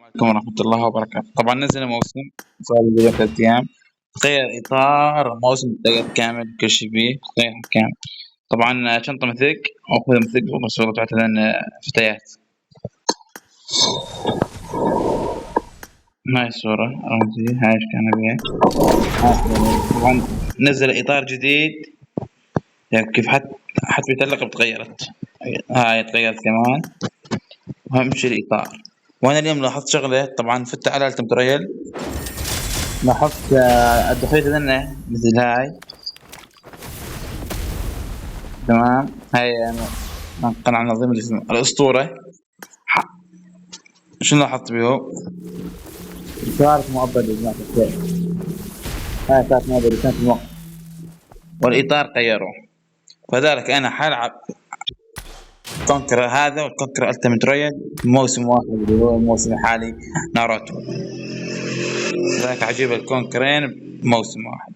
عليكم ورحمة الله وبركاته. طبعا نزل موسم صار لي 3 أيام، غير إطار موسم تغير كامل كل شي فيه غير كامل. طبعا شنطة مثلك أو خوذة مثلك وصورة تعتبر فتيات. هاي الصورة رمزي، هاي إيش كان بيها. طبعا نزل إطار جديد، يعني كيف حتى بيتلق تغيرت، هاي تغيرت كمان، وأهم شي الإطار. وأنا اليوم لاحظت شغلة، طبعا فتح على التيم تريل لاحظت الدخيل لنا مثل هاي. تمام، هاي من قناة نظيم الأسطورة. شنو لاحظت بيه؟ صارت مؤبدة يا جماعة الخير، هاي صارت مؤبدة كانت الموقف والإطار غيروه. فذلك أنا حلعب كونكر هذا والكونكر التيمت رويال موسم واحد اللي هو الموسم الحالي ناروتو. ذاك عجيب الكونكرين موسم واحد.